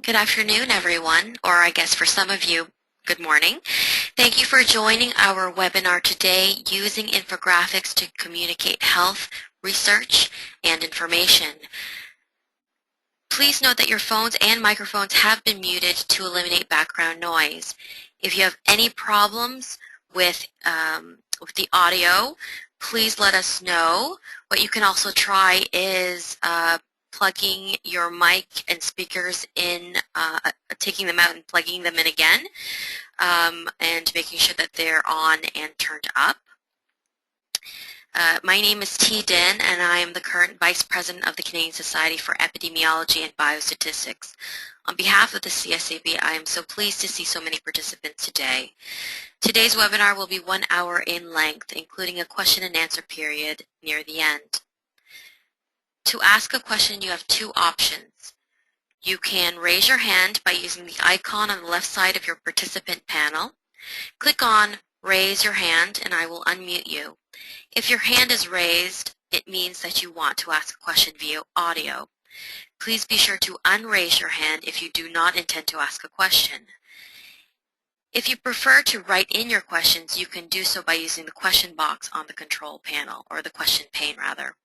Good afternoon, everyone, or I guess for some of you, good morning. Thank you for joining our webinar today, Using Infographics to Communicate Health, Research, and Information. Please note that your phones and microphones have been muted to eliminate background noise. If you have any problems with the audio, please let us know. What you can also try is plugging your mic and speakers in, taking them out and plugging them in again, and making sure that they're on and turned up. My name is T. Din, and I am the current Vice President of the Canadian Society for Epidemiology and Biostatistics. On behalf of the CSEB, I am so pleased to see so many participants today. Today's webinar will be 1 hour in length, including a question and answer period near the end. To ask a question, you have two options. You can raise your hand by using the icon on the left side of your participant panel. Click on Raise Your Hand and I will unmute you. If your hand is raised, it means that you want to ask a question via audio. Please be sure to unraise your hand if you do not intend to ask a question. If you prefer to write in your questions, you can do so by using the question box on the control panel, or the question pane rather.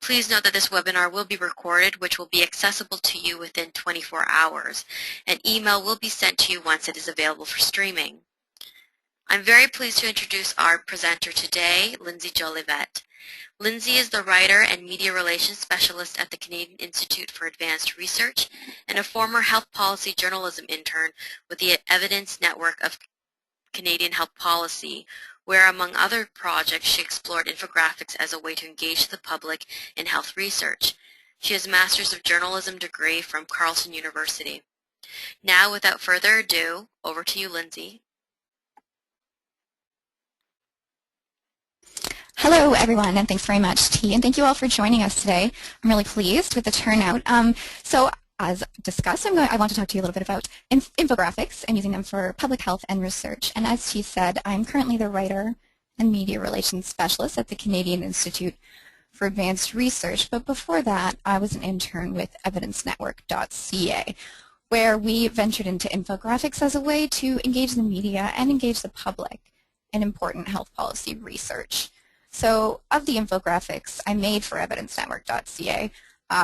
Please note that this webinar will be recorded, which will be accessible to you within 24 hours. An email will be sent to you once it is available for streaming. I'm very pleased to introduce our presenter today, Lindsay Jolivet. Lindsay is the writer and media relations specialist at the Canadian Institute for Advanced Research and a former health policy journalism intern with the Evidence Network of Canadian Health Policy, where, among other projects, she explored infographics as a way to engage the public in health research. She has a Master's of Journalism degree from Carleton University. Now, without further ado, over to you, Lindsay. Hello, everyone, and thanks very much, T, and thank you all for joining us today. I'm really pleased with the turnout. As discussed, I want to talk to you a little bit about infographics and using them for public health and research. And as T said, I'm currently the writer and media relations specialist at the Canadian Institute for Advanced Research. But before that, I was an intern with evidencenetwork.ca, where we ventured into infographics as a way to engage the media and engage the public in important health policy research. So of the infographics I made for evidencenetwork.ca,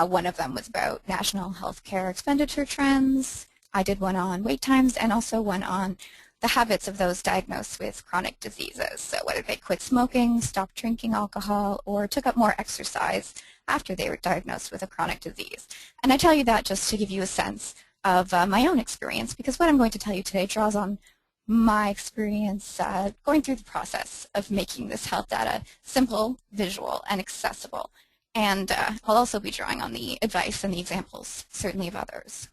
one of them was about national healthcare expenditure trends. I did one on wait times and also one on the habits of those diagnosed with chronic diseases. So whether they quit smoking, stopped drinking alcohol, or took up more exercise after they were diagnosed with a chronic disease. And I tell you that just to give you a sense of my own experience, because what I'm going to tell you today draws on my experience going through the process of making this health data simple, visual, and accessible. And I'll also be drawing on the advice and the examples, certainly of others.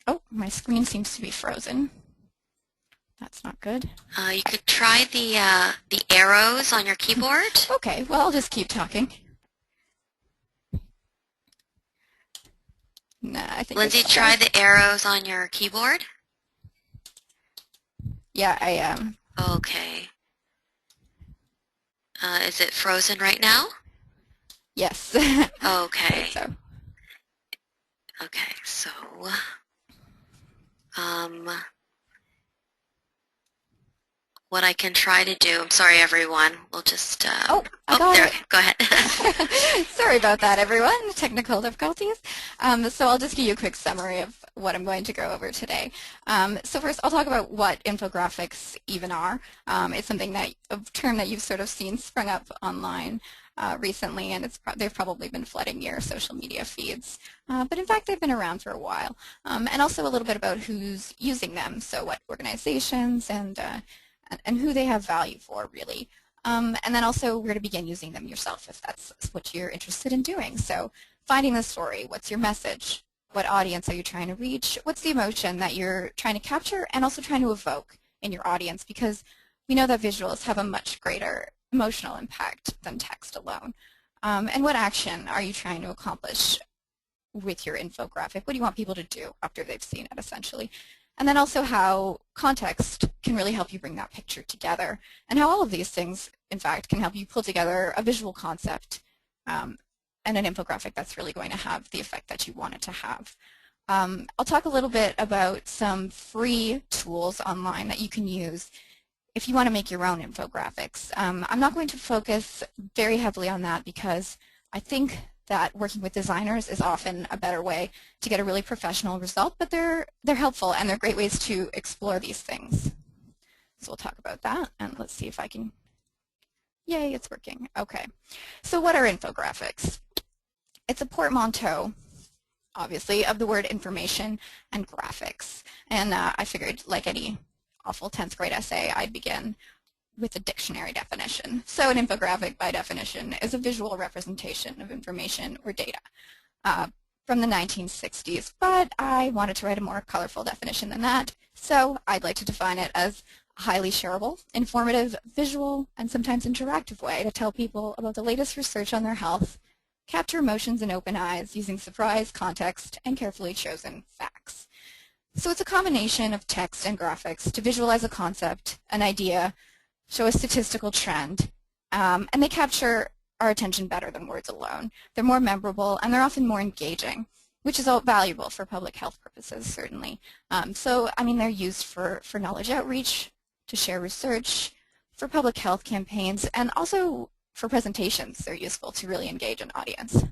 Oh, my screen seems to be frozen. That's not good. You could try the arrows on your keyboard. Okay, well, I'll just keep talking. Nah, I think Lindsay, try the arrows on your keyboard. Yeah, I am. Okay. Is it frozen right now? Yes. Okay. So. Okay, so what I can try to do, I'm sorry everyone, we'll just, I got there, it. go ahead. Sorry about that, everyone, technical difficulties. So I'll just give you a quick summary of what I'm going to go over today. So first, I'll talk about what infographics even are. It's something a term that you've sort of seen sprung up online recently, and they've probably been flooding your social media feeds. But in fact, they've been around for a while. And also a little bit about who's using them, so what organizations and who they have value for, really. And then also where to begin using them yourself if that's what you're interested in doing. So finding the story, what's your message? What audience are you trying to reach? What's the emotion that you're trying to capture and also trying to evoke in your audience? Because we know that visuals have a much greater emotional impact than text alone. And what action are you trying to accomplish with your infographic? What do you want people to do after they've seen it, essentially? And then also how context can really help you bring that picture together, and how all of these things, in fact, can help you pull together a visual concept and an infographic that's really going to have the effect that you want it to have. I'll talk a little bit about some free tools online that you can use if you want to make your own infographics. I'm not going to focus very heavily on that because I think that working with designers is often a better way to get a really professional result, but they're helpful and they're great ways to explore these things. So we'll talk about that, and let's see if I can, yay, it's working. Okay, so what are infographics? It's a portmanteau, obviously, of the word information and graphics. And I figured, like any awful 10th grade essay, I'd begin with a dictionary definition. So an infographic, by definition, is a visual representation of information or data from the 1960s. But I wanted to write a more colorful definition than that, so I'd like to define it as a highly shareable, informative, visual, and sometimes interactive way to tell people about the latest research on their health, capture emotions in open eyes using surprise, context, and carefully chosen facts. So it's a combination of text and graphics to visualize a concept, an idea, show a statistical trend, and they capture our attention better than words alone. They're more memorable, and they're often more engaging, which is all valuable for public health purposes, certainly. So, I mean, they're used for knowledge outreach, to share research, for public health campaigns, and also for presentations. They're useful to really engage an audience.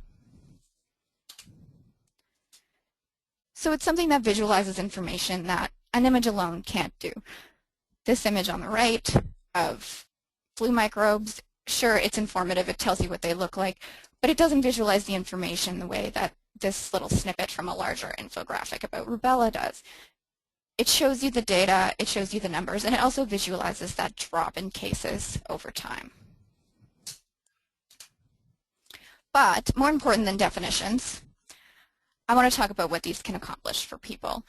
So it's something that visualizes information that an image alone can't do. This image on the right of flu microbes, sure, it's informative, it tells you what they look like, but it doesn't visualize the information the way that this little snippet from a larger infographic about rubella does. It shows you the data, it shows you the numbers, and it also visualizes that drop in cases over time. But more important than definitions, I want to talk about what these can accomplish for people.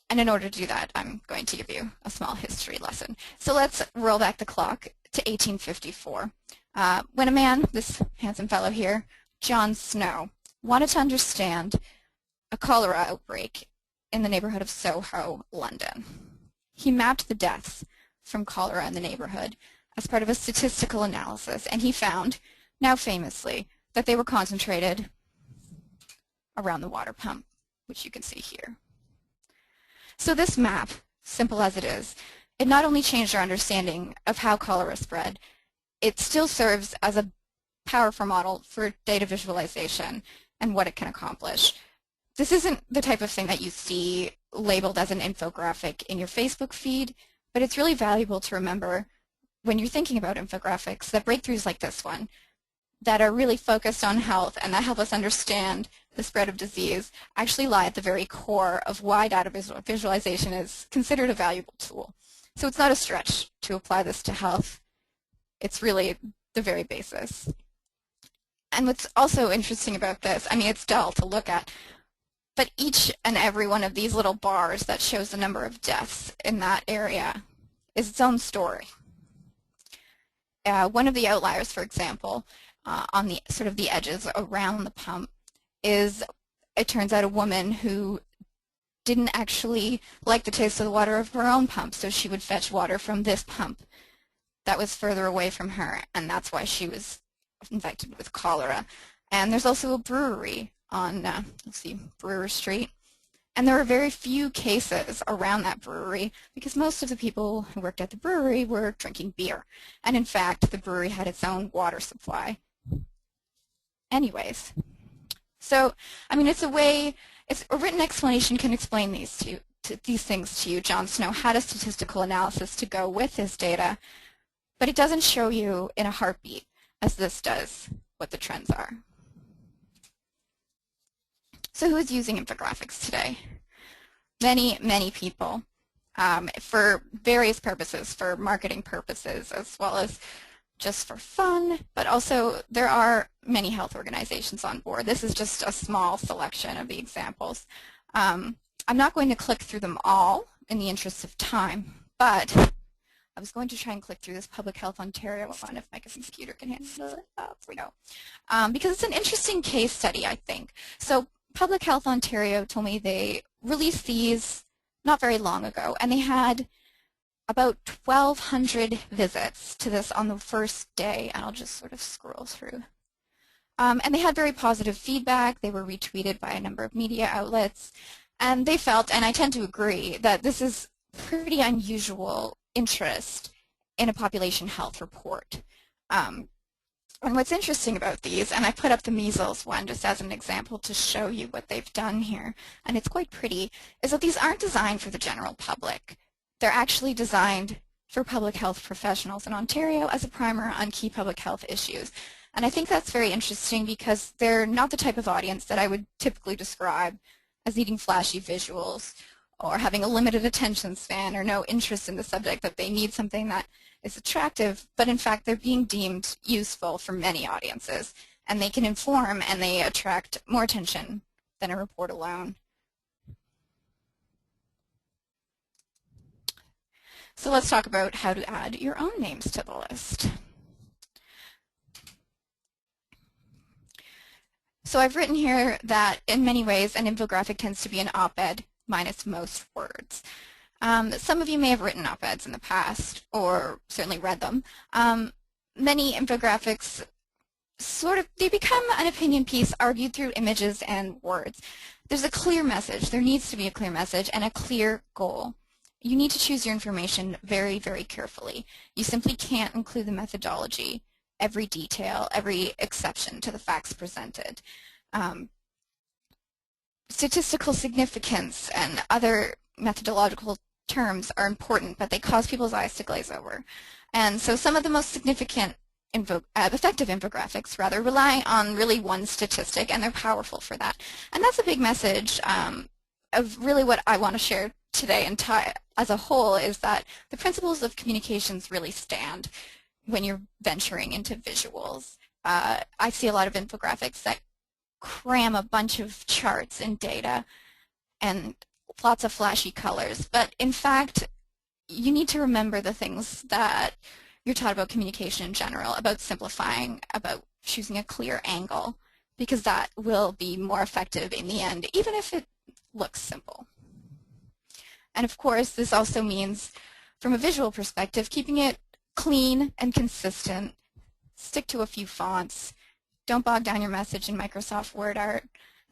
And in order to do that, I'm going to give you a small history lesson. So let's roll back the clock to 1854, when a man, this handsome fellow here, John Snow, wanted to understand a cholera outbreak in the neighborhood of Soho, London. He mapped the deaths from cholera in the neighborhood as part of a statistical analysis, and he found, now famously, that they were concentrated around the water pump, which you can see here. So this map, simple as it is, it not only changed our understanding of how cholera spread, it still serves as a powerful model for data visualization and what it can accomplish. This isn't the type of thing that you see labeled as an infographic in your Facebook feed, but it's really valuable to remember when you're thinking about infographics that breakthroughs like this one that are really focused on health and that help us understand the spread of disease actually lie at the very core of why data visualization is considered a valuable tool. So it's not a stretch to apply this to health. It's really the very basis. And what's also interesting about this, I mean, it's dull to look at, but each and every one of these little bars that shows the number of deaths in that area is its own story. One of the outliers, for example, on the sort of the edges around the pump is, it turns out, a woman who didn't actually like the taste of the water of her own pump, so she would fetch water from this pump that was further away from her, and that's why she was infected with cholera. And there's also a brewery on, let's see, Brewer Street, and there were very few cases around that brewery because most of the people who worked at the brewery were drinking beer. And in fact, the brewery had its own water supply. Anyways, so, I mean, it's a written explanation can explain these things to you. John Snow had a statistical analysis to go with his data, but it doesn't show you in a heartbeat, as this does, what the trends are. So who's using infographics today? Many, many people for various purposes, for marketing purposes, as well as just for fun, but also there are many health organizations on board. This is just a small selection of the examples. I'm not going to click through them all in the interest of time, but I was going to try and click through this Public Health Ontario one if my computer can handle it. Oh, there we go. Because it's an interesting case study, I think. So Public Health Ontario told me they released these not very long ago, and they had about 1,200 visits to this on the first day, and I'll just sort of scroll through. And they had very positive feedback. They were retweeted by a number of media outlets. And they felt, and I tend to agree, that this is pretty unusual interest in a population health report. And what's interesting about these, and I put up the measles one just as an example to show you what they've done here, and it's quite pretty, is that these aren't designed for the general public. They're actually designed for public health professionals in Ontario as a primer on key public health issues. And I think that's very interesting because they're not the type of audience that I would typically describe as needing flashy visuals or having a limited attention span or no interest in the subject, that they need something that is attractive, but in fact they're being deemed useful for many audiences, and they can inform and they attract more attention than a report alone. So let's talk about how to add your own names to the list. So I've written here that in many ways an infographic tends to be an op-ed minus most words. Some of you may have written op-eds in the past, or certainly read them. Many infographics they become an opinion piece argued through images and words. There's a clear message. There needs to be a clear message and a clear goal. You need to choose your information very, very carefully. You simply can't include the methodology, every detail, every exception to the facts presented. Statistical significance and other methodological terms are important, but they cause people's eyes to glaze over. And so some of the most significant effective infographics rely on really one statistic, and they're powerful for that. And that's a big message of really what I want to share today and as a whole, is that the principles of communications really stand when you're venturing into visuals. I see a lot of infographics that cram a bunch of charts and data and lots of flashy colors, but in fact you need to remember the things that you're taught about communication in general, about simplifying, about choosing a clear angle, because that will be more effective in the end, even if it looks simple. And of course this also means, from a visual perspective, keeping it clean and consistent. Stick to a few fonts. Don't bog down your message in Microsoft Word art,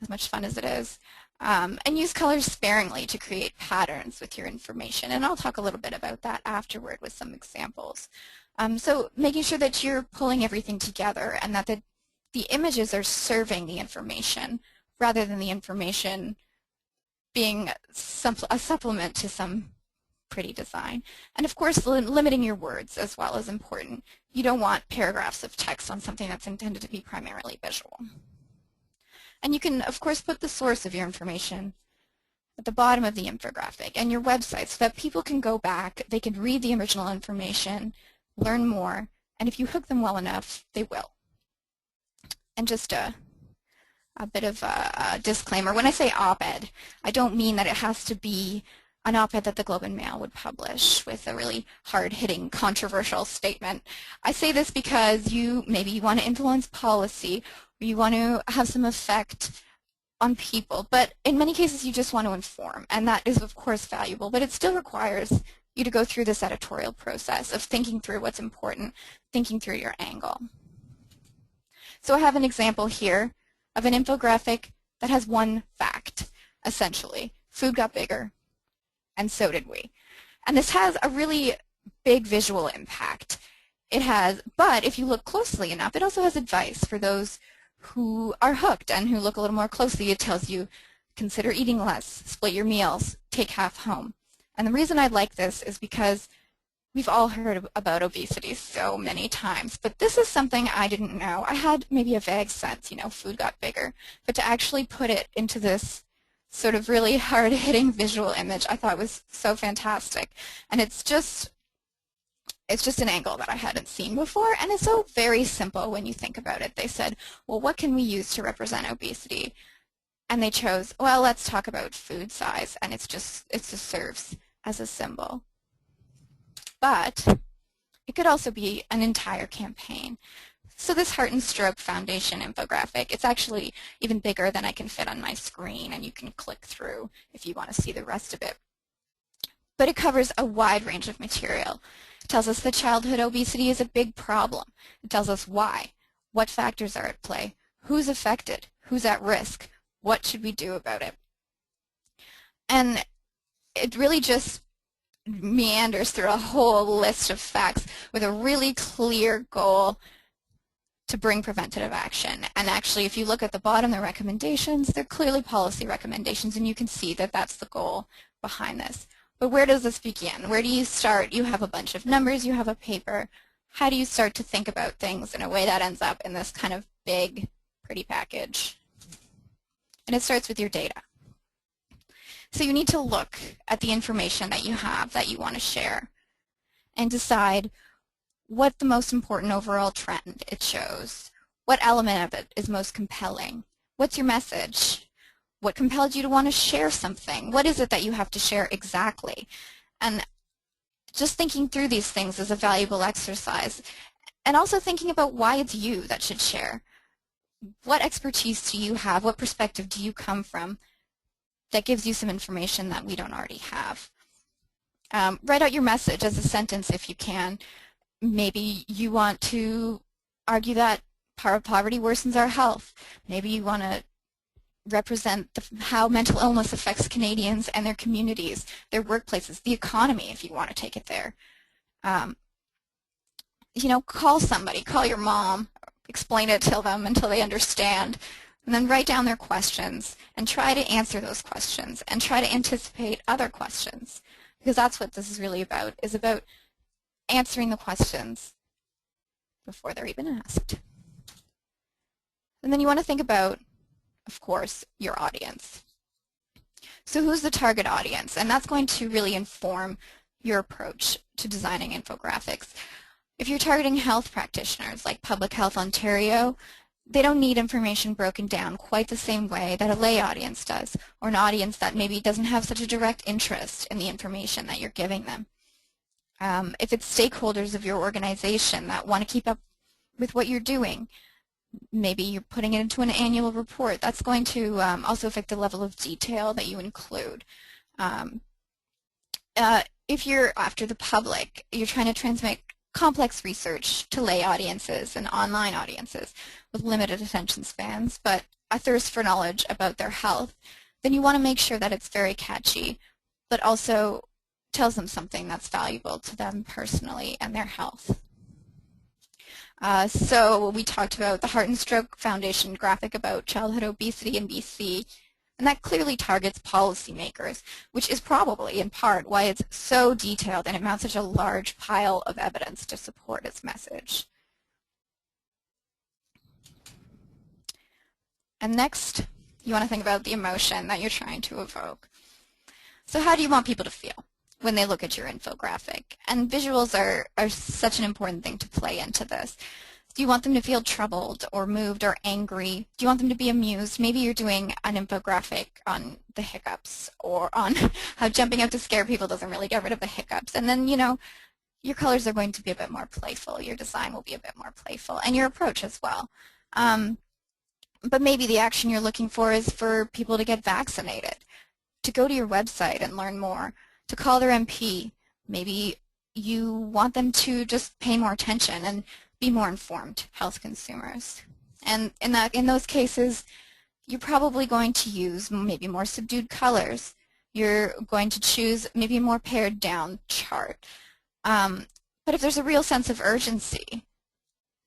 as much fun as it is. And use colors sparingly to create patterns with your information. And I'll talk a little bit about that afterward with some examples. So making sure that you're pulling everything together and that the images are serving the information rather than the information being a supplement to some pretty design. And of course, limiting your words as well is important. You don't want paragraphs of text on something that's intended to be primarily visual. And you can, of course, put the source of your information at the bottom of the infographic and your website so that people can go back, they can read the original information, learn more, and if you hook them well enough, they will. And just a bit of a disclaimer. When I say op-ed, I don't mean that it has to be an op-ed that the Globe and Mail would publish with a really hard-hitting, controversial statement. I say this because maybe you want to influence policy, or you want to have some effect on people, but in many cases you just want to inform, and that is of course valuable, but it still requires you to go through this editorial process of thinking through what's important, thinking through your angle. So I have an example here of an infographic that has one fact, essentially. Food got bigger, and so did we. And this has a really big visual impact. But if you look closely enough, it also has advice for those who are hooked and who look a little more closely. It tells you, consider eating less, split your meals, take half home. And the reason I like this is because we've all heard about obesity so many times, but this is something I didn't know. I had maybe a vague sense, food got bigger, but to actually put it into this sort of really hard-hitting visual image, I thought was so fantastic. And it's just an angle that I hadn't seen before, and it's so very simple when you think about it. They said, well, what can we use to represent obesity? And they chose, well, let's talk about food size, and it just serves as a symbol. But it could also be an entire campaign. So this Heart and Stroke Foundation infographic, it's actually even bigger than I can fit on my screen, and you can click through if you want to see the rest of it. But it covers a wide range of material. It tells us that childhood obesity is a big problem. It tells us why, what factors are at play, Who's affected? Who's at risk? What should we do about it? And it really just meanders through a whole list of facts with a really clear goal to bring preventative action. And actually, if you look at the bottom, the recommendations, they're clearly policy recommendations, and you can see that that's the goal behind this. But where does this begin? Where do you start? You have a bunch of numbers, you have a paper. How do you start to think about things in a way that ends up in this kind of big, pretty package? And it starts with your data. So you need to look at the information that you have that you want to share and decide what the most important overall trend it shows. What element of it is most compelling? What's your message? What compelled you to want to share something? What is it that you have to share exactly? And just thinking through these things is a valuable exercise. And also thinking about why it's you that should share. What expertise do you have? What perspective do you come from that gives you some information that we don't already have? Write out your message as a sentence if you can. Maybe you want to argue that poverty worsens our health. Maybe you want to represent how mental illness affects Canadians and their communities, their workplaces, the economy, if you want to take it there. You know, call somebody, call your mom, explain it to them until they understand, and then write down their questions and try to answer those questions and try to anticipate other questions, because that's what this is really about, is about answering the questions before they're even asked. And then you want to think about, of course, your audience. So who's the target audience? And that's going to really inform your approach to designing infographics. If you're targeting health practitioners like Public Health Ontario, they don't need information broken down quite the same way that a lay audience does, or an audience that maybe doesn't have such a direct interest in the information that you're giving them. If it's stakeholders of your organization that want to keep up with what you're doing, maybe you're putting it into an annual report. That's going to also affect the level of detail that you include. If you're after the public, you're trying to transmit complex research to lay audiences and online audiences with limited attention spans, but a thirst for knowledge about their health, then you want to make sure that it's very catchy, but also tells them something that's valuable to them personally and their health. So we talked about the Heart and Stroke Foundation graphic about childhood obesity in BC, and that clearly targets policymakers, which is probably in part why it's so detailed and it mounts such a large pile of evidence to support its message. And next, you want to think about the emotion that you're trying to evoke. So how do you want people to feel when they look at your infographic? And visuals are such an important thing to play into this. Do you want them to feel troubled or moved or angry? Do you want them to be amused? Maybe you're doing an infographic on the hiccups or on how jumping out to scare people doesn't really get rid of the hiccups. And then, you know, your colors are going to be a bit more playful. Your design will be a bit more playful, and your approach as well. But maybe the action you're looking for is for people to get vaccinated, to go to your website and learn more, to call their MP. Maybe you want them to just pay more attention and be more informed health consumers. And in those cases, you're probably going to use maybe more subdued colors. You're going to choose maybe a more pared down chart. But if there's a real sense of urgency,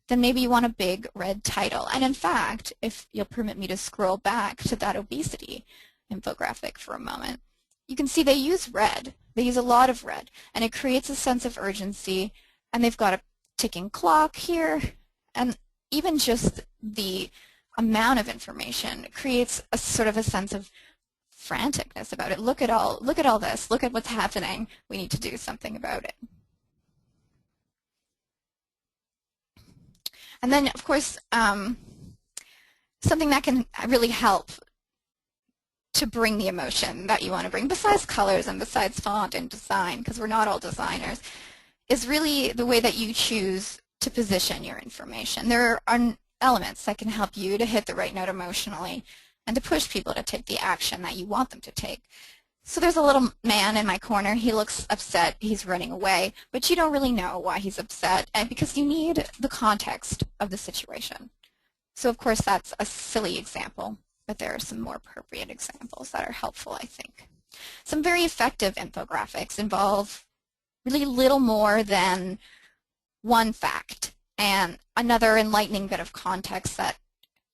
then maybe you want a big red title. And in fact, if you'll permit me to scroll back to that obesity infographic for a moment, you can see they use red. They use a lot of red, and it creates a sense of urgency, and they've got a ticking clock here, and even just the amount of information creates a sort of a sense of franticness about it. Look at all this. Look at what's happening. We need to do something about it. And then, of course, something that can really help to bring the emotion that you want to bring, besides colors and besides font and design, because we're not all designers, is really the way that you choose to position your information. There are elements that can help you to hit the right note emotionally and to push people to take the action that you want them to take. So there's a little man in my corner. He looks upset. He's running away, but you don't really know why he's upset, and because you need the context of the situation. So of course that's a silly example, but there are some more appropriate examples that are helpful, I think. Some very effective infographics involve really little more than one fact and another enlightening bit of context that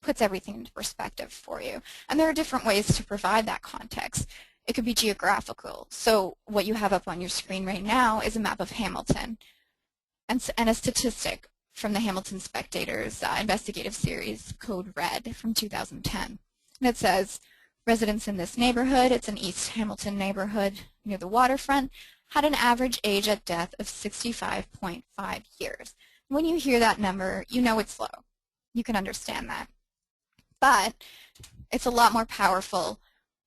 puts everything into perspective for you. And there are different ways to provide that context. It could be geographical. So what you have up on your screen right now is a map of Hamilton and a statistic from the Hamilton Spectator's investigative series, Code Red, from 2010. And it says, residents in this neighborhood, it's an East Hamilton neighborhood near the waterfront, had an average age at death of 65.5 years. When you hear that number, you know it's low. You can understand that. But it's a lot more powerful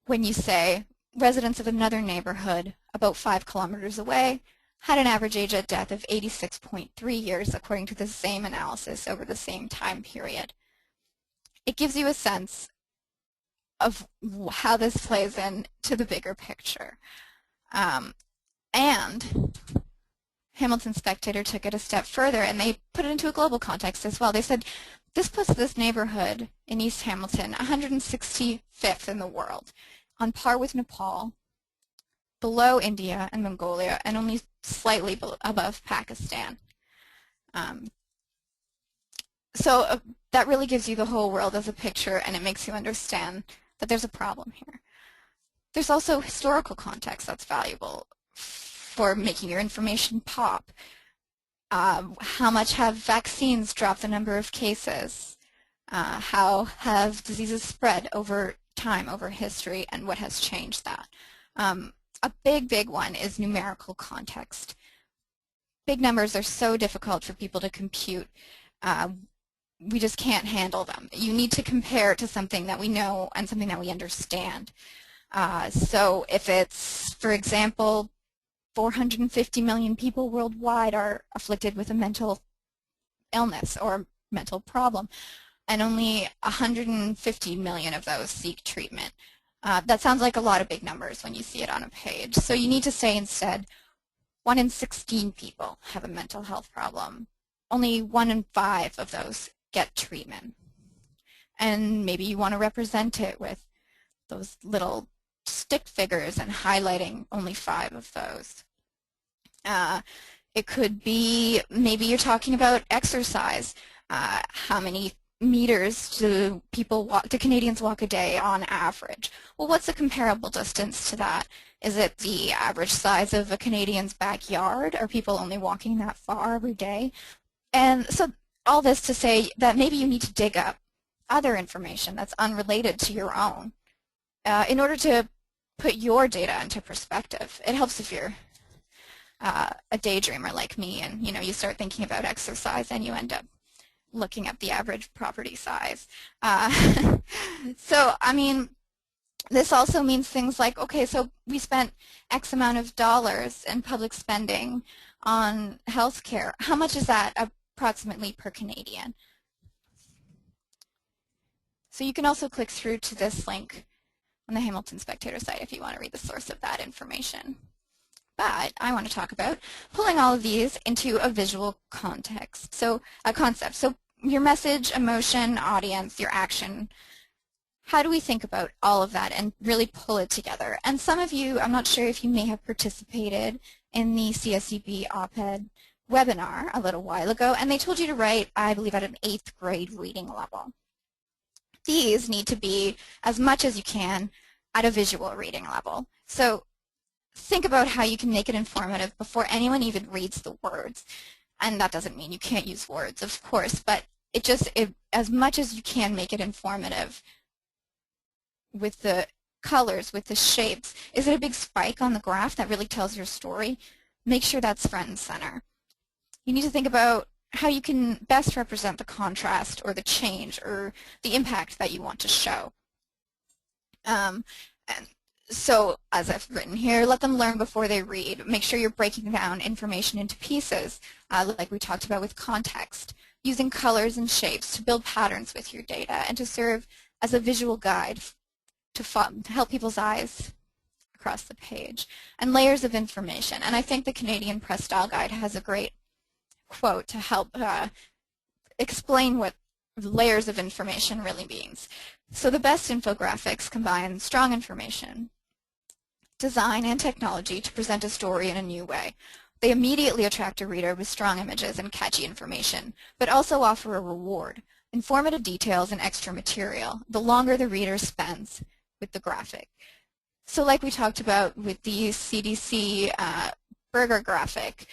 when you say residents of another neighborhood about 5 kilometers away had an average age at death of 86.3 years according to the same analysis over the same time period. It gives you a sense of how this plays into the bigger picture. And Hamilton Spectator took it a step further and they put it into a global context as well. They said, this puts this neighborhood in East Hamilton 165th in the world, on par with Nepal, below India and Mongolia, and only slightly above Pakistan. So that really gives you the whole world as a picture, and it makes you understand that there's a problem here. There's also historical context that's valuable for making your information pop. How much have vaccines dropped the number of cases? How have diseases spread over time, over history, and what has changed that? A big one is numerical context. Big numbers are so difficult for people to compute. We just can't handle them. You need to compare it to something that we know and something that we understand. So if it's, for example, 450 million people worldwide are afflicted with a mental illness or mental problem, and only 150 million of those seek treatment. That sounds like a lot of big numbers when you see it on a page. So you need to say instead, 1 in 16 people have a mental health problem. Only 1 in 5 of those get treatment. And maybe you want to represent it with those little stick figures and highlighting only 5 of those. It could be, maybe you're talking about exercise. How many meters do Canadians walk a day on average? Well, what's a comparable distance to that? Is it the average size of a Canadian's backyard? Are people only walking that far every day? And so all this to say that maybe you need to dig up other information that's unrelated to your own in order to put your data into perspective. It helps if you're a daydreamer like me and you start thinking about exercise and you end up looking at the average property size. So I mean, this also means things like, okay, so we spent X amount of dollars in public spending on healthcare. How much is that approximately per Canadian? So you can also click through to this link on the Hamilton Spectator site if you want to read the source of that information. But I want to talk about pulling all of these into a visual context, so a concept. So your message, emotion, audience, your action, how do we think about all of that and really pull it together? And some of you, I'm not sure if you may have participated in the CSEB op-ed webinar a little while ago, and they told you to write, I believe, at an 8th grade reading level. These need to be, as much as you can, at a visual reading level. So think about how you can make it informative before anyone even reads the words. And that doesn't mean you can't use words, of course, but as much as you can, make it informative with the colors, with the shapes. Is it a big spike on the graph that really tells your story? Make sure that's front and center. You need to think about how you can best represent the contrast or the change or the impact that you want to show. And so, as I've written here, let them learn before they read. Make sure you're breaking down information into pieces, like we talked about with context, using colors and shapes to build patterns with your data and to serve as a visual guide to help people's eyes across the page, and layers of information. And I think the Canadian Press Style Guide has a great quote to help explain what layers of information really means. So the best infographics combine strong information, design, and technology to present a story in a new way. They immediately attract a reader with strong images and catchy information, but also offer a reward, informative details, and extra material, the longer the reader spends with the graphic. So like we talked about with the CDC burger graphic,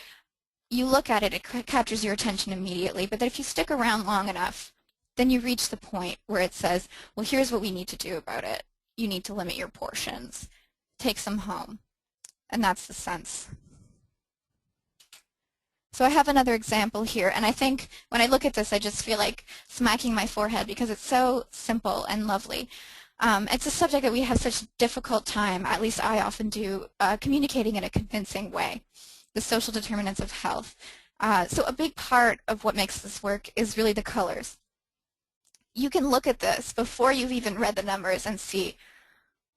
you look at it, it captures your attention immediately, but if you stick around long enough, then you reach the point where it says, well, here's what we need to do about it. You need to limit your portions. Take some home. And that's the sense. So I have another example here, and I think when I look at this, I just feel like smacking my forehead because it's so simple and lovely. It's a subject that we have such a difficult time, at least I often do, communicating in a convincing way, the social determinants of health. So a big part of what makes this work is really the colors. You can look at this before you've even read the numbers and see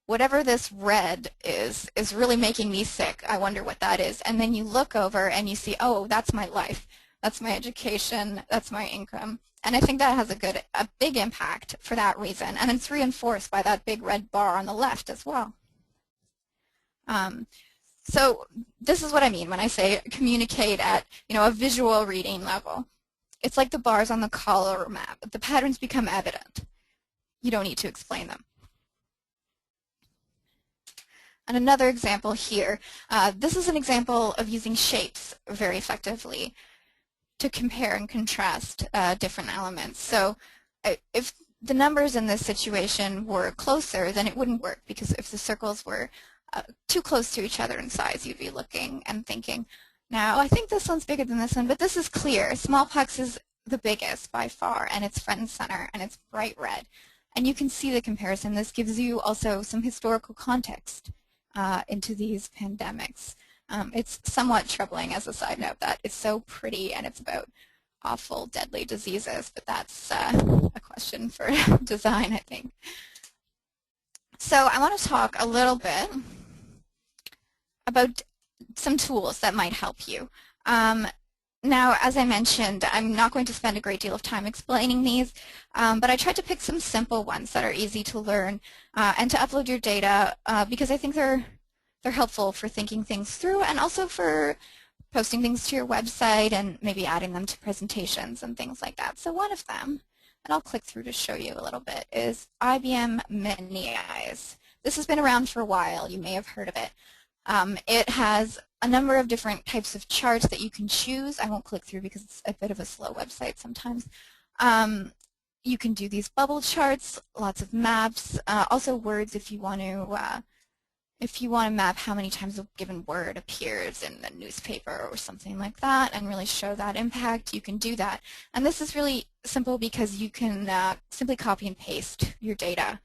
whatever this red is really making me sick. I wonder what that is. And then you look over and you see, oh, that's my life. That's my education. That's my income. And I think that has a big impact for that reason. And it's reinforced by that big red bar on the left as well. So this is what I mean when I say communicate at a visual reading level. It's like the bars on the color map. The patterns become evident. You don't need to explain them. And another example here, this is an example of using shapes very effectively to compare and contrast different elements. So if the numbers in this situation were closer, then it wouldn't work, because if the circles were too close to each other in size, you'd be looking and thinking, now I think this one's bigger than this one, but this is clear. Smallpox is the biggest by far, and it's front and center, and it's bright red. And you can see the comparison. This gives you also some historical context into these pandemics. It's somewhat troubling, as a side note, that it's so pretty and it's about awful, deadly diseases, but that's a question for design, I think. So I want to talk a little bit about some tools that might help you. Now, as I mentioned, I'm not going to spend a great deal of time explaining these, but I tried to pick some simple ones that are easy to learn and to upload your data because I think they're helpful for thinking things through, and also for posting things to your website and maybe adding them to presentations and things like that. So one of them, and I'll click through to show you a little bit, is IBM Mini Eyes. This has been around for a while. You may have heard of it. It has a number of different types of charts that you can choose. I won't click through because it's a bit of a slow website sometimes. You can do these bubble charts, lots of maps, also words if you want to map how many times a given word appears in the newspaper or something like that and really show that impact, you can do that. And this is really simple because you can simply copy and paste your data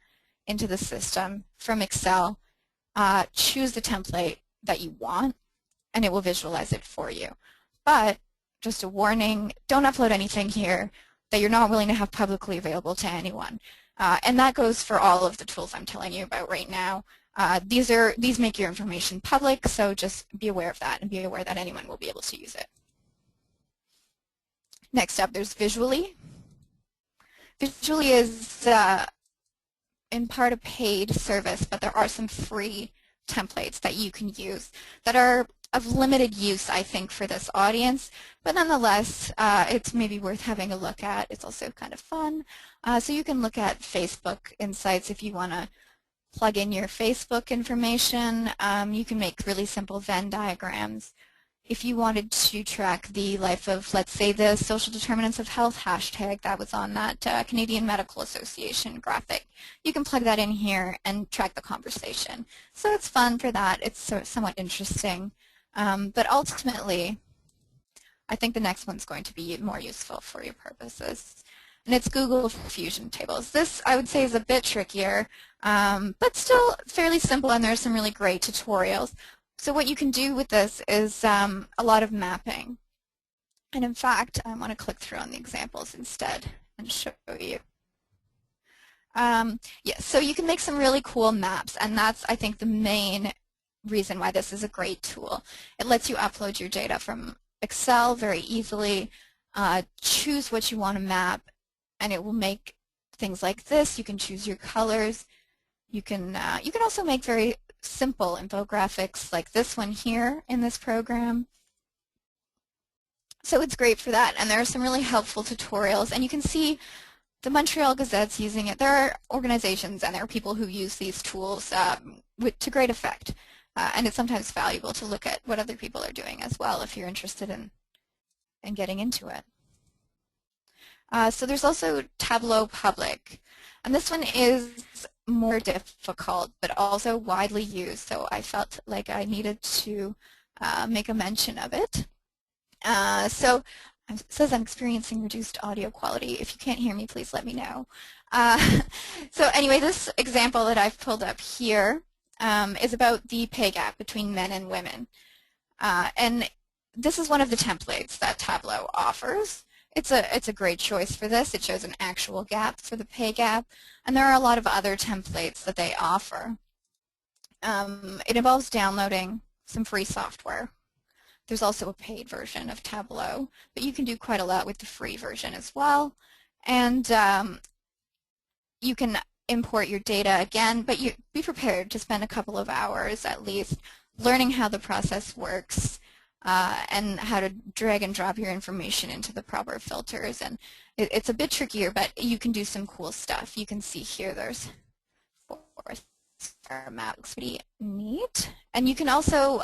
into the system from Excel, choose the template that you want, and it will visualize it for you. But just a warning, don't upload anything here that you're not willing to have publicly available to anyone. And that goes for all of the tools I'm telling you about right now. These make your information public, so just be aware of that and be aware that anyone will be able to use it. Next up, there's Visually. Visually is in part a paid service, but there are some free templates that you can use that are of limited use, I think, for this audience, but nonetheless, it's maybe worth having a look at. It's also kind of fun. So you can look at Facebook Insights if you want to plug in your Facebook information. You can make really simple Venn diagrams. If you wanted to track the life of, let's say, the social determinants of health hashtag that was on that Canadian Medical Association graphic, you can plug that in here and track the conversation. So it's fun for that. It's somewhat interesting. But ultimately, I think the next one's going to be more useful for your purposes. And it's Google Fusion Tables. This, I would say, is a bit trickier, but still fairly simple, and there are some really great tutorials. So what you can do with this is a lot of mapping. And in fact, I want to click through on the examples instead and show you. So you can make some really cool maps, and that's, I think, the main reason why this is a great tool. It lets you upload your data from Excel very easily, choose what you want to map, and it will make things like this. You can choose your colors. You can also make very simple infographics like this one here in this program. So it's great for that, and there are some really helpful tutorials, and you can see the Montreal Gazette's using it. There are organizations and there are people who use these tools to great effect, and it's sometimes valuable to look at what other people are doing as well if you're interested in getting into it. So there's also Tableau Public, and this one is more difficult but also widely used, so I felt like I needed to make a mention of it. So it says I'm experiencing reduced audio quality. If you can't hear me, please let me know. So anyway, this example that I've pulled up here is about the pay gap between men and women. And this is one of the templates that Tableau offers. It's a great choice for this. It shows an actual gap for the pay gap, and there are a lot of other templates that they offer. It involves downloading some free software. There's also a paid version of Tableau, but you can do quite a lot with the free version as well. And you can import your data again, but you be prepared to spend a couple of hours at least learning how the process works and how to drag and drop your information into the proper filters. And it's a bit trickier, but you can do some cool stuff. You can see here there's 4 star map. Looks pretty neat. And you can also,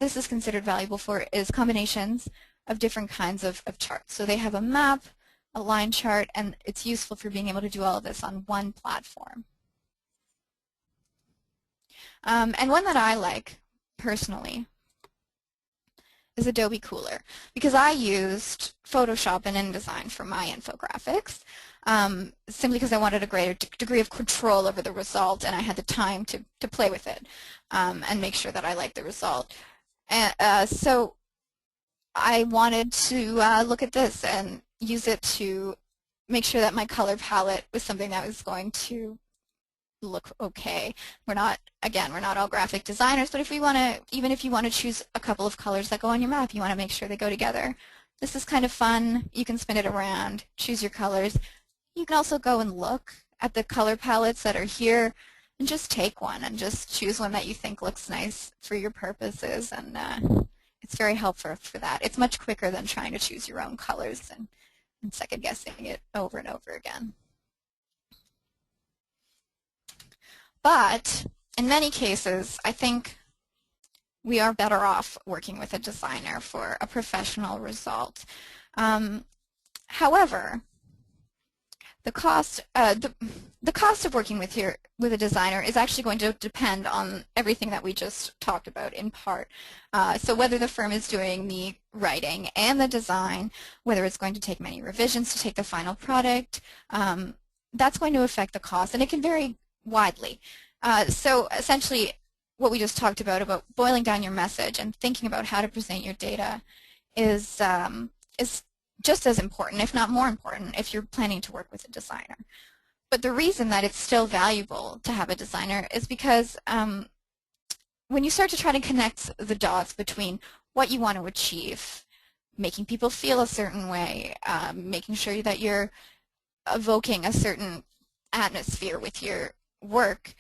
this is considered valuable for, is combinations of different kinds of charts. So they have a map, a line chart, and it's useful for being able to do all of this on one platform. And one that I like personally is Adobe Cooler, because I used Photoshop and InDesign for my infographics, simply because I wanted a greater degree of control over the result, and I had the time to play with it and make sure that I liked the result. And, so I wanted to look at this and use it to make sure that my color palette was something that was going to look okay. We're not all graphic designers, but if we want to, even if you want to choose a couple of colors that go on your map, you want to make sure they go together. This is kind of fun. You can spin it around, choose your colors. You can also go and look at the color palettes that are here and just take one and just choose one that you think looks nice for your purposes, and it's very helpful for that. It's much quicker than trying to choose your own colors and second guessing it over and over again. But in many cases, I think we are better off working with a designer for a professional result. However, the cost of working with a designer is actually going to depend on everything that we just talked about in part. So whether the firm is doing the writing and the design, whether it's going to take many revisions to take the final product, that's going to affect the cost, and it can vary widely. So essentially what we just talked about boiling down your message and thinking about how to present your data is just as important, if not more important, if you're planning to work with a designer. But the reason that it's still valuable to have a designer is because when you start to try to connect the dots between what you want to achieve, making people feel a certain way, making sure that you're evoking a certain atmosphere with your work,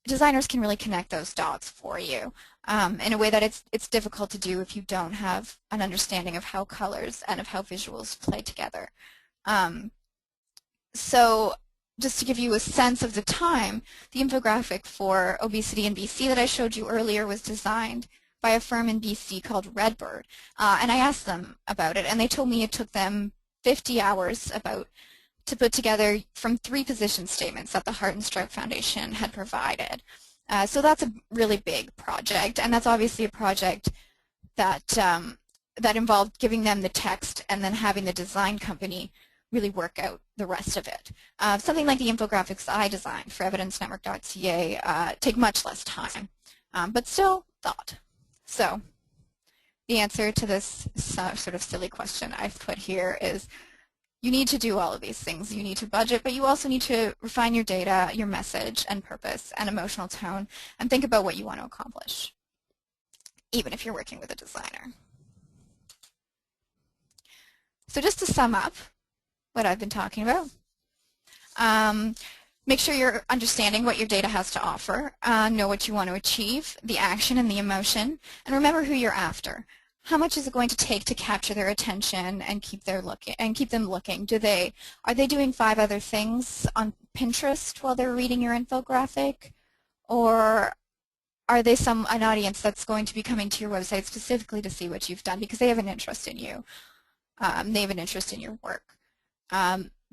designers can really connect those dots for you in a way that it's difficult to do if you don't have an understanding of how colors and of how visuals play together. So just to give you a sense of the time, the infographic for obesity in BC that I showed you earlier was designed by a firm in BC called Redbird. And I asked them about it, and they told me it took them 50 hours to put together from 3 position statements that the Heart and Stroke Foundation had provided. So that's a really big project, and that's obviously a project that that involved giving them the text and then having the design company really work out the rest of it. Something like the infographics I designed for evidencenetwork.ca take much less time, but still thought. So the answer to this sort of silly question I've put here is you need to do all of these things. You need to budget, but you also need to refine your data, your message and purpose and emotional tone, and think about what you want to accomplish, even if you're working with a designer. So just to sum up, what I've been talking about. Make sure you're understanding what your data has to offer, know what you want to achieve, the action and the emotion, and remember who you're after. How much is it going to take to capture their attention and keep them looking? Are they doing 5 other things on Pinterest while they're reading your infographic? Or are they an audience that's going to be coming to your website specifically to see what you've done because they have an interest in you? They have an interest in your work.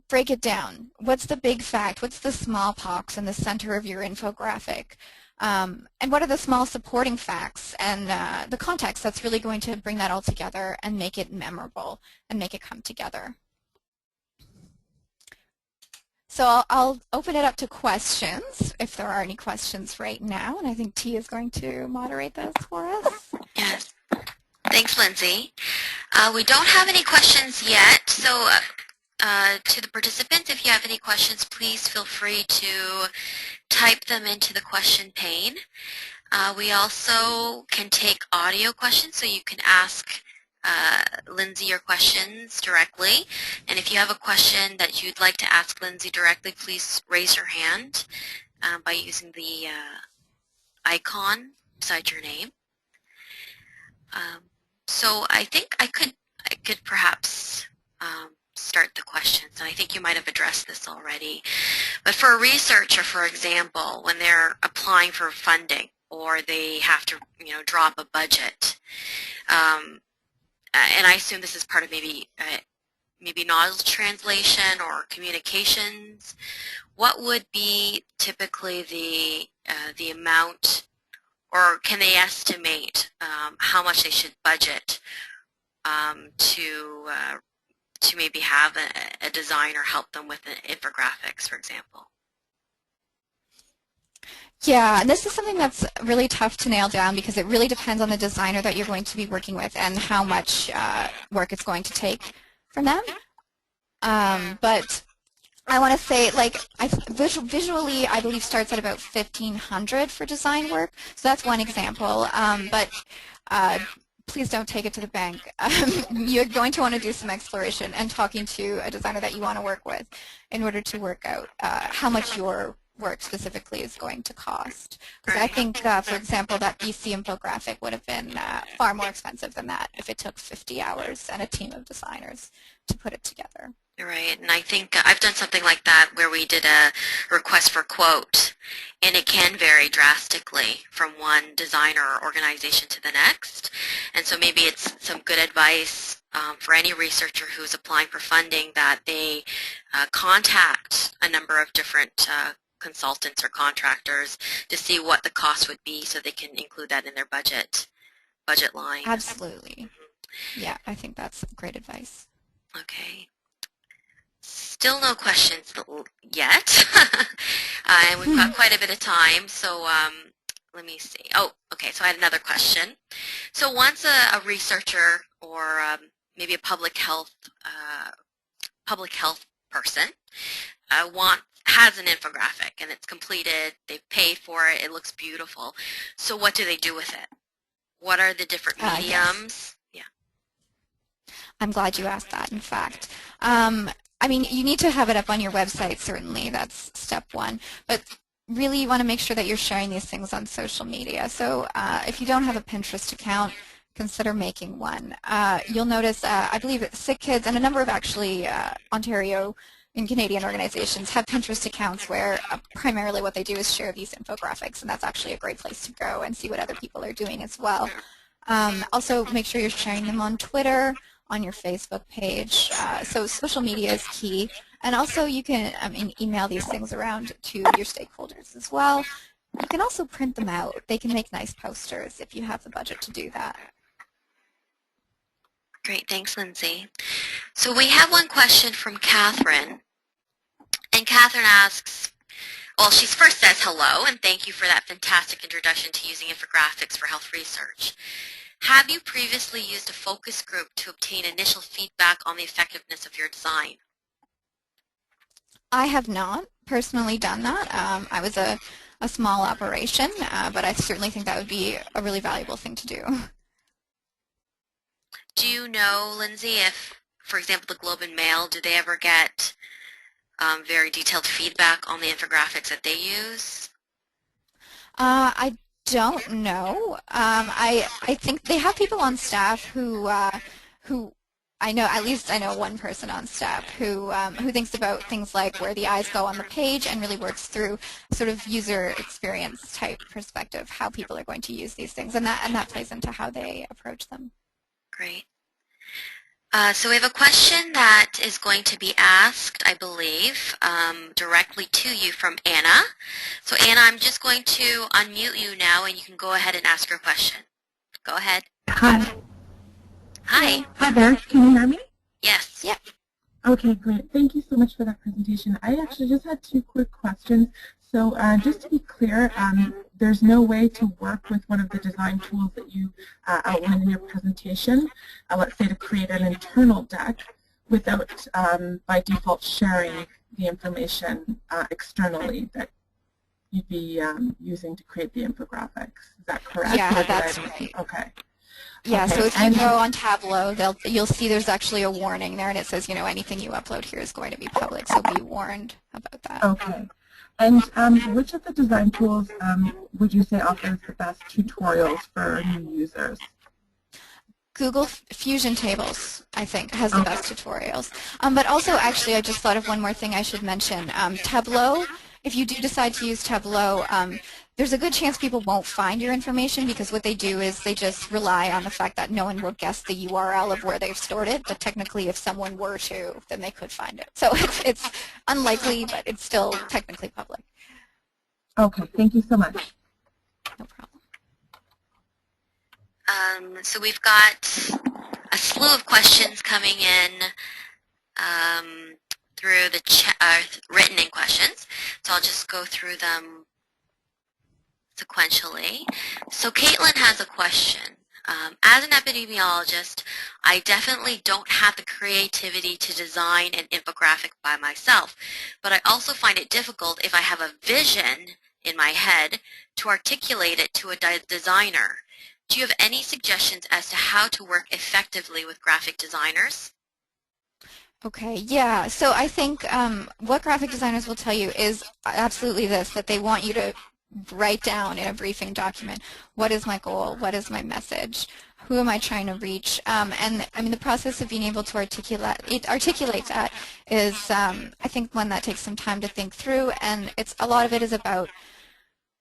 Break it down. What's the big fact? What's the smallpox in the center of your infographic? And what are the small supporting facts and the context that's really going to bring that all together and make it memorable and make it come together? So I'll open it up to questions if there are any questions right now, and I think T is going to moderate those for us. Yes. Thanks, Lindsay. We don't have any questions yet, so to the participants, if you have any questions, please feel free to type them into the question pane. We also can take audio questions, so you can ask Lindsay your questions directly. And if you have a question that you'd like to ask Lindsay directly, please raise your hand by using the icon beside your name. So I think I could perhaps start the questions, and I think you might have addressed this already. But for a researcher, for example, when they're applying for funding or they have to, drop a budget, and I assume this is part of maybe knowledge translation or communications, what would be typically the amount, or can they estimate how much they should budget to maybe have a designer help them with an infographics, for example? Yeah, and this is something that's really tough to nail down because it really depends on the designer that you're going to be working with and how much work it's going to take from them. But I want to say, visually, I believe starts at about $1,500 for design work. So that's one example. But please don't take it to the bank. You're going to want to do some exploration and talking to a designer that you want to work with in order to work out how much your work specifically is going to cost. Because I think, for example, that BC infographic would have been far more expensive than that if it took 50 hours and a team of designers to put it together. Right, and I think I've done something like that where we did a request for quote, and it can vary drastically from one designer or organization to the next. And so maybe it's some good advice for any researcher who's applying for funding that they contact a number of different consultants or contractors to see what the cost would be so they can include that in their budget line. Absolutely. Yeah, I think that's great advice. Okay. Still no questions yet, and we've got quite a bit of time, so let me see. Oh, okay, so I had another question. So once a researcher or maybe a public health person has an infographic and it's completed, they've paid for it, it looks beautiful, so what do they do with it? What are the different mediums? Yes. Yeah. I'm glad you asked that, in fact. I mean, you need to have it up on your website, certainly. That's step one. But really, you want to make sure that you're sharing these things on social media. So if you don't have a Pinterest account, consider making one. You'll notice, I believe Sick Kids and a number of actually Ontario and Canadian organizations have Pinterest accounts where primarily what they do is share these infographics, and that's actually a great place to go and see what other people are doing as well. Also, make sure you're sharing them on Twitter, on your Facebook page. So social media is key. And also you can email these things around to your stakeholders as well. You can also print them out. They can make nice posters if you have the budget to do that. Great, thanks, Lindsay. So we have one question from Catherine. And Catherine asks, well, she first says hello and thank you for that fantastic introduction to using infographics for health research. Have you previously used a focus group to obtain initial feedback on the effectiveness of your design? I have not personally done that. I was a small operation, but I certainly think that would be a really valuable thing to do. Do you know, Lindsay, if for example, the Globe and Mail, do they ever get very detailed feedback on the infographics that they use? I don't know. I think they have people on staff who I know, at least I know one person on staff who thinks about things like where the eyes go on the page and really works through sort of user experience type perspective, how people are going to use these things, and that plays into how they approach them. Great. So we have a question that is going to be asked, I believe, directly to you from Anna. So Anna, I'm just going to unmute you now, and you can go ahead and ask your question. Go ahead. Hi. Hi. Hi there. Can you hear me? Yes. Yep. Okay, great. Thank you so much for that presentation. I actually just had two quick questions. So just to be clear, there's no way to work with one of the design tools that you outlined in your presentation, let's say to create an internal deck, without by default sharing the information externally that you'd be using to create the infographics. Is that correct? Yeah, that's right. Okay. Yeah, Okay. so if you go on Tableau, you'll see there's actually a warning there, and it says, anything you upload here is going to be public, so be warned about that. Okay. And which of the design tools would you say offers the best tutorials for new users? Google Fusion Tables, I think, has the best tutorials. But also, actually, I just thought of one more thing I should mention. Tableau, if you do decide to use Tableau, there's a good chance people won't find your information because what they do is they just rely on the fact that no one will guess the URL of where they've stored it, but technically if someone were to, then they could find it. So it's unlikely, but it's still technically public. Okay, thank you so much. No problem. So we've got a slew of questions coming in through the written in questions, so I'll just go through them sequentially. So Caitlin has a question. As an epidemiologist, I definitely don't have the creativity to design an infographic by myself, but I also find it difficult if I have a vision in my head to articulate it to a designer. Do you have any suggestions as to how to work effectively with graphic designers? Okay, yeah. So I think what graphic designers will tell you is absolutely this, that they want you to write down in a briefing document, what is my goal, what is my message, who am I trying to reach, and I mean the process of being able to articulate that is I think one that takes some time to think through, and a lot of it is about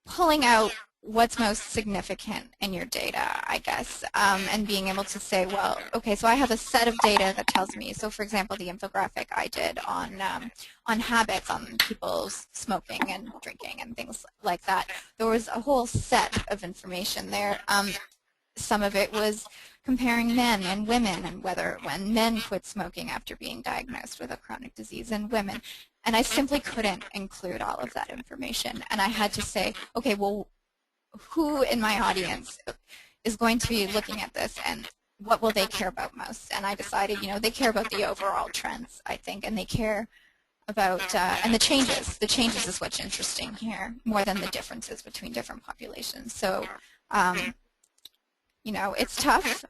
pulling out what's most significant in your data, I guess, and being able to say, well, okay, so I have a set of data that tells me, so for example, the infographic I did on habits, on people's smoking and drinking and things like that, there was a whole set of information there. Some of it was comparing men and women and when men quit smoking after being diagnosed with a chronic disease in women. And I simply couldn't include all of that information. And I had to say, okay, well, who in my audience is going to be looking at this and what will they care about most? And I decided, they care about the overall trends, I think, and they care about, and the changes. The changes is what's interesting here, more than the differences between different populations. So, it's tough,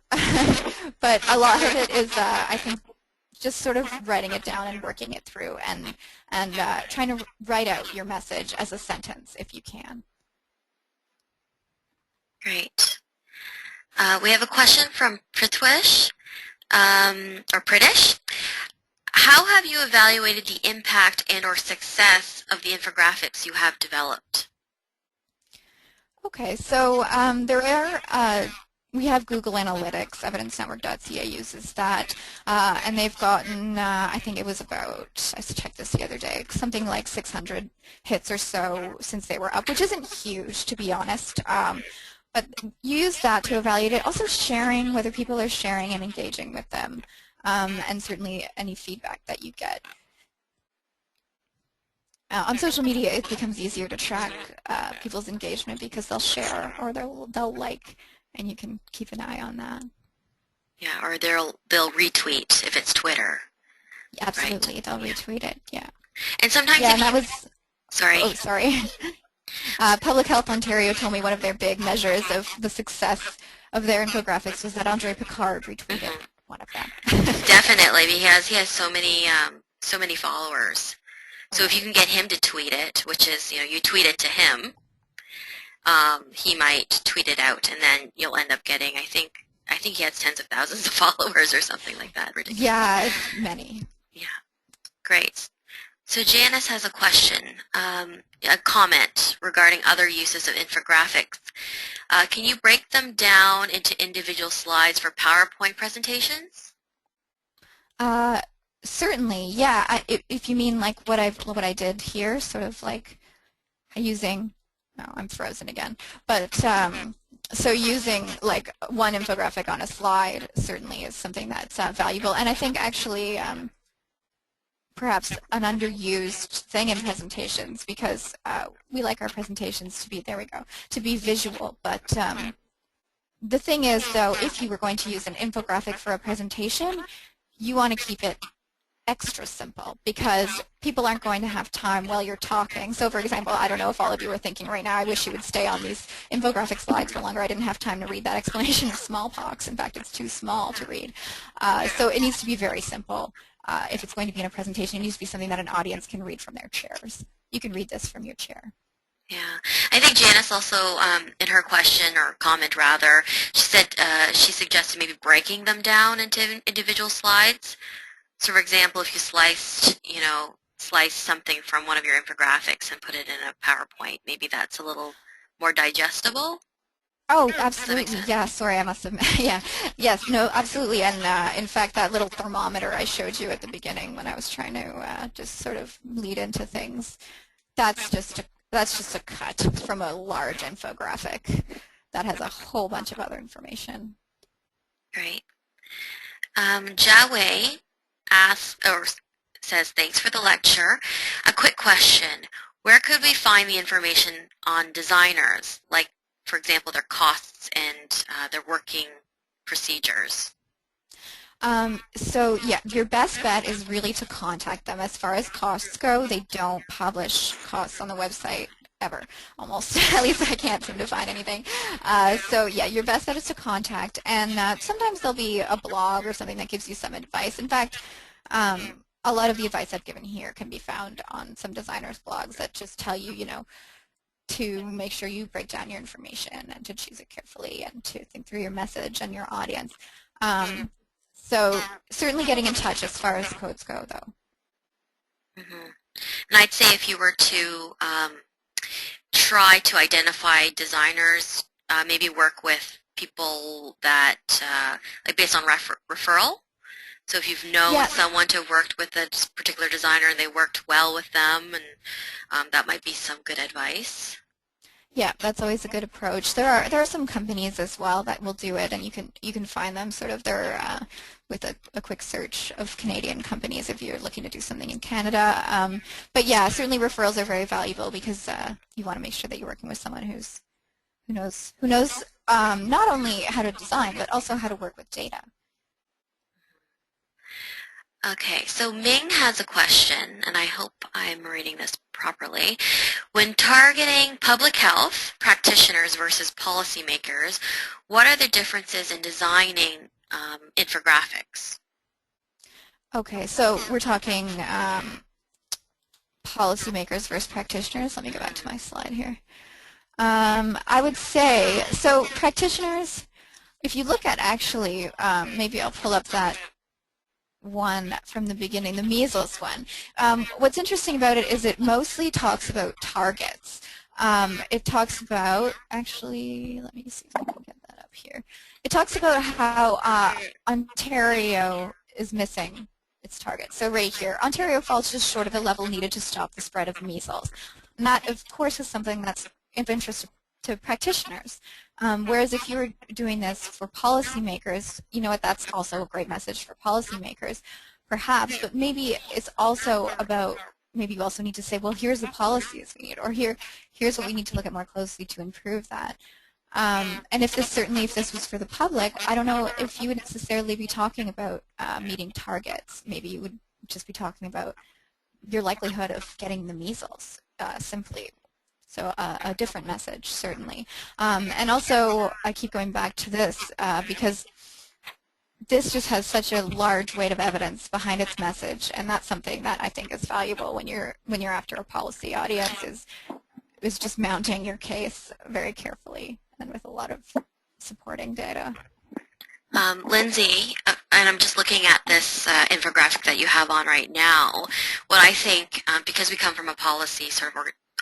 but a lot of it is, I think, just sort of writing it down and working it through and trying to write out your message as a sentence if you can. Great. We have a question from Pritish, or Pritish. How have you evaluated the impact and or success of the infographics you have developed? Okay, so we have Google Analytics, evidencenetwork.ca uses that, and they've gotten, I think it was about, I checked this the other day, something like 600 hits or so since they were up, which isn't huge, to be honest. But use that to evaluate it. Also sharing, whether people are sharing and engaging with them, and certainly any feedback that you get. On social media, it becomes easier to track people's engagement because they'll share or they'll like, and you can keep an eye on that. Yeah, or they'll retweet if it's Twitter. Absolutely, right? They'll retweet it. Yeah. And sometimes, yeah, and that was. Sorry. Oh, sorry. Public Health Ontario told me one of their big measures of the success of their infographics was that Andre Picard retweeted one of them. Definitely, because he has so many followers. So if you can get him to tweet it, which is, you tweet it to him, he might tweet it out, and then you'll end up getting, I think he has tens of thousands of followers or something like that. Ridiculous. Yeah, it's many. Yeah, great. So Janice has a question, a comment regarding other uses of infographics. Can you break them down into individual slides for PowerPoint presentations? Certainly, yeah. If you mean like what I did here, sort of like using, no, I'm frozen again. But so using like one infographic on a slide certainly is something that's valuable, and I think actually perhaps an underused thing in presentations, because we like our presentations to be, there we go, to be visual. But the thing is, though, if you were going to use an infographic for a presentation, you want to keep it extra simple, because people aren't going to have time while you're talking. So for example, I don't know if all of you are thinking right now, I wish you would stay on these infographic slides for longer. I didn't have time to read that explanation of smallpox. In fact, it's too small to read. So it needs to be very simple. If it's going to be in a presentation, it needs to be something that an audience can read from their chairs. You can read this from your chair. Yeah, I think Janice also, in her question or comment rather, she said she suggested maybe breaking them down into individual slides. So for example, if you slice something from one of your infographics and put it in a PowerPoint, maybe that's a little more digestible. Oh, absolutely. Yeah, sorry, I must have, yeah. Yes, no, absolutely. And in fact, that little thermometer I showed you at the beginning when I was trying to just sort of lead into things, that's just a cut from a large infographic that has a whole bunch of other information. Great. Jawei says, thanks for the lecture. A quick question. Where could we find the information on designers, like, for example, their costs and their working procedures? So yeah, your best bet is really to contact them. As far as costs go, they don't publish costs on the website ever, almost. At least I can't seem to find anything. So yeah, your best bet is to contact, and sometimes there'll be a blog or something that gives you some advice. In fact, a lot of the advice I've given here can be found on some designers' blogs that just tell you, to make sure you break down your information and to choose it carefully and to think through your message and your audience. So certainly getting in touch as far as codes go, though. Mm-hmm. And I'd say if you were to try to identify designers, maybe work with people that, like based on referral. So if you've known someone to have worked with a particular designer and they worked well with them, and that might be some good advice. Yeah, that's always a good approach. There are some companies as well that will do it, and you can find them sort of there with a quick search of Canadian companies if you're looking to do something in Canada. But yeah, certainly referrals are very valuable, because you want to make sure that you're working with someone who knows not only how to design but also how to work with data. Okay, so Ming has a question, and I hope I'm reading this properly. When targeting public health practitioners versus policymakers, what are the differences in designing infographics? Okay, so we're talking policymakers versus practitioners. Let me go back to my slide here. I would say, so practitioners, if you look at actually, maybe I'll pull up that one from the beginning, the measles one. What's interesting about it is it mostly talks about targets. It talks about, actually, let me see if I can get that up here. It talks about how Ontario is missing its target. So right here, Ontario falls just short of the level needed to stop the spread of measles. And that, of course, is something that's of interest to practitioners. Whereas if you were doing this for policymakers, you know what, that's also a great message for policymakers, perhaps, but maybe it's also about, maybe you also need to say, well, here's the policies we need, or here's what we need to look at more closely to improve that. And if this was for the public, I don't know if you would necessarily be talking about meeting targets. Maybe you would just be talking about your likelihood of getting the measles, simply. So a different message, certainly. And also, I keep going back to this because this just has such a large weight of evidence behind its message, and that's something that I think is valuable when you're after a policy audience is just mounting your case very carefully and with a lot of supporting data. Lindsay, and I'm just looking at this infographic that you have on right now. What I think, because we come from a policy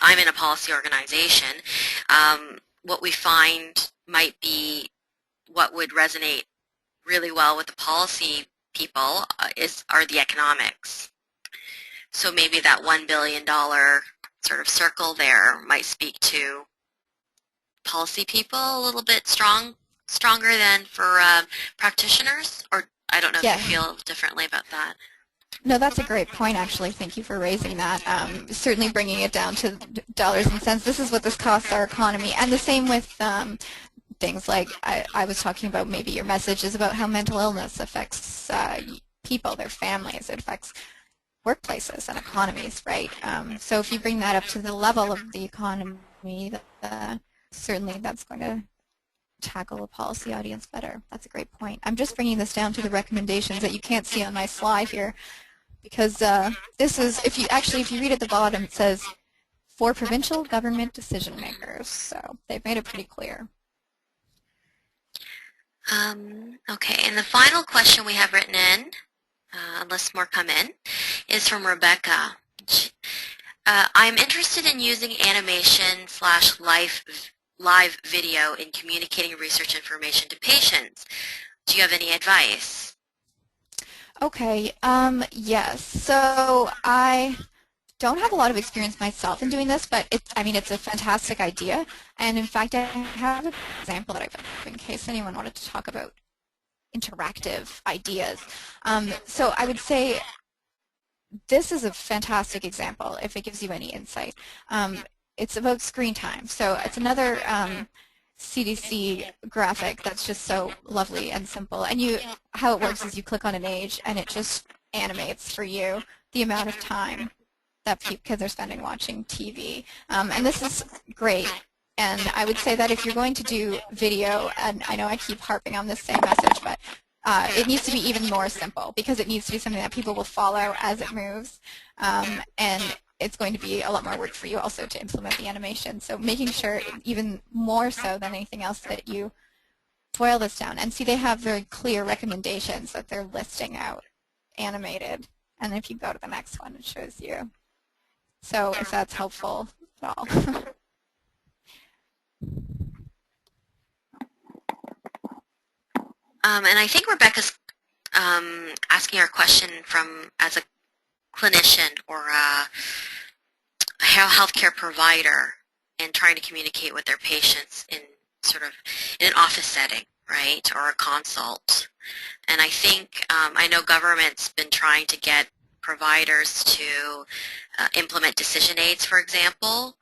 I'm in a policy organization, what we find might be what would resonate really well with the policy people are the economics. So maybe that $1 billion sort of circle there might speak to policy people a little bit stronger than for practitioners, or I don't know if you feel differently about that. No, that's a great point, actually. Thank you for raising that. Certainly bringing it down to dollars and cents. This is what this costs our economy. And the same with things like I was talking about, maybe your message is about how mental illness affects people, their families. It affects workplaces and economies, right? So if you bring that up to the level of the economy, certainly that's going to tackle the policy audience better. That's a great point. I'm just bringing this down to the recommendations that you can't see on my slide here, because this is, if you read at the bottom, it says for provincial government decision makers. So they've made it pretty clear. Okay, and the final question we have written in, unless more come in, is from Rebecca. I'm interested in using animation / live video in communicating research information to patients. Do you have any advice? Okay, yes. So I don't have a lot of experience myself in doing this, but it's a fantastic idea. And in fact, I have an example that I've in case anyone wanted to talk about interactive ideas. So I would say this is a fantastic example if it gives you any insight. It's about screen time. So it's another CDC graphic that's just so lovely and simple. And how it works is you click on an age and it just animates for you the amount of time that kids are spending watching TV. And this is great. And I would say that if you're going to do video, and I know I keep harping on this same message, but it needs to be even more simple because it needs to be something that people will follow as it moves. And it's going to be a lot more work for you also to implement the animation. So making sure, even more so than anything else, that you boil this down. And see, they have very clear recommendations that they're listing out, animated. And if you go to the next one, it shows you. So if that's helpful at all. And I think Rebecca's asking her question as a clinician or a healthcare provider and trying to communicate with their patients in an office setting, right, or a consult. And I think, I know government's been trying to get providers to implement decision aids, for example,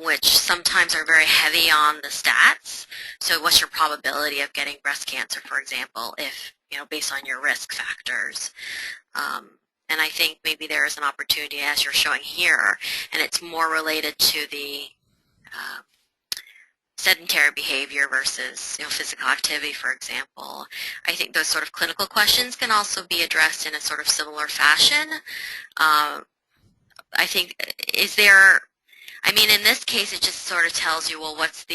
which sometimes are very heavy on the stats. So what's your probability of getting breast cancer, for example, if, based on your risk factors? And I think maybe there is an opportunity, as you're showing here, and it's more related to the sedentary behavior versus physical activity, for example. I think those sort of clinical questions can also be addressed in a sort of similar fashion. I think, in this case, it just sort of tells you, well, what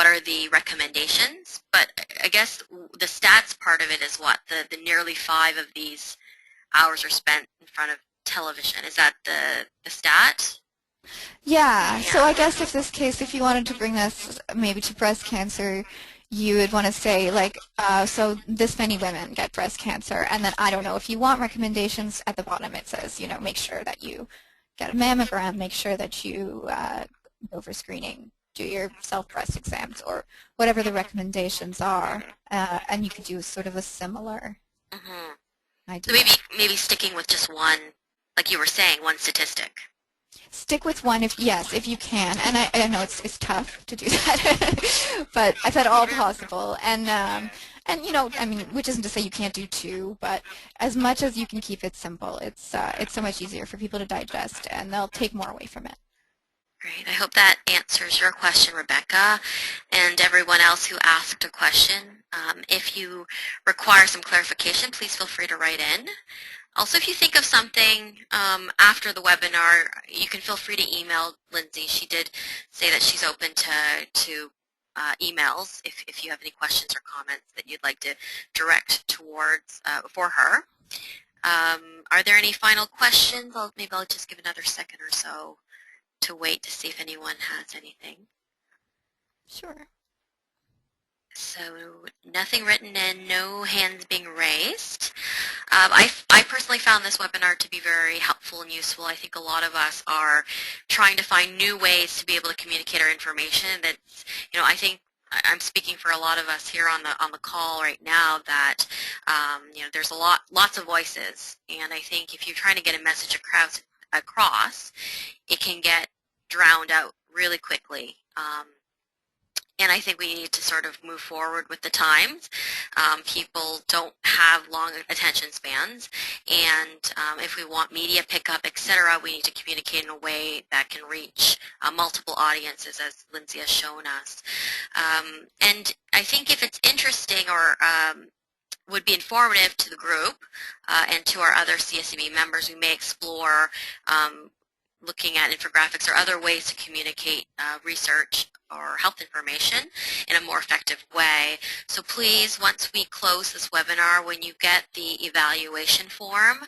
are the recommendations? But I guess the stats part of it is what? The nearly 5 of these hours are spent in front of television. Is that the stat? Yeah, so I guess if you wanted to bring this maybe to breast cancer, you would want to say, like, so this many women get breast cancer, and then, I don't know, if you want recommendations, at the bottom it says, make sure that you get a mammogram, make sure that you go for screening, do your self-breast exams, or whatever the recommendations are, and you could do sort of a similar idea. So maybe sticking with just one, like you were saying, one statistic. Stick with one if you can, and I know it's tough to do that, but if at all possible, and which isn't to say you can't do 2, but as much as you can keep it simple, it's so much easier for people to digest, and they'll take more away from it. Great. I hope that answers your question, Rebecca, and everyone else who asked a question. If you require some clarification, please feel free to write in. Also, if you think of something after the webinar, you can feel free to email Lindsay. She did say that she's open to emails if you have any questions or comments that you'd like to direct towards for her. Are there any final questions? Maybe I'll just give another second or so to wait to see if anyone has anything. Sure. So nothing written in, no hands being raised. I personally found this webinar to be very helpful and useful. I think a lot of us are trying to find new ways to be able to communicate our information. That's, I think I'm speaking for a lot of us here on the call right now that there's lots of voices, and I think if you're trying to get a message across, it can get drowned out really quickly. And I think we need to sort of move forward with the times. People don't have long attention spans, and if we want media pickup, etc., we need to communicate in a way that can reach multiple audiences, as Lindsay has shown us. And I think if it's interesting or would be informative to the group and to our other CSEB members, we may explore looking at infographics or other ways to communicate research or health information in a more effective way. So please, once we close this webinar, when you get the evaluation form,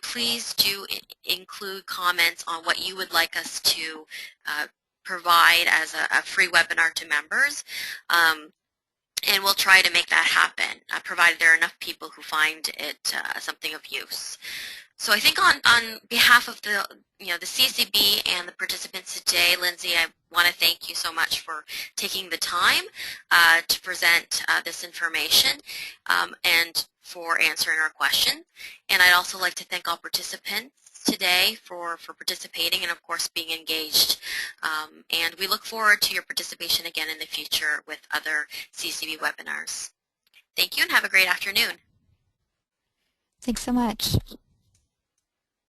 please do include comments on what you would like us to provide as a free webinar to members. And we'll try to make that happen, provided there are enough people who find it something of use. So I think on behalf of the CSEB and the participants today, Lindsay, I want to thank you so much for taking the time to present this information and for answering our questions. And I'd also like to thank all participants today for participating and, of course, being engaged. And we look forward to your participation again in the future with other CSEB webinars. Thank you and have a great afternoon. Thanks so much.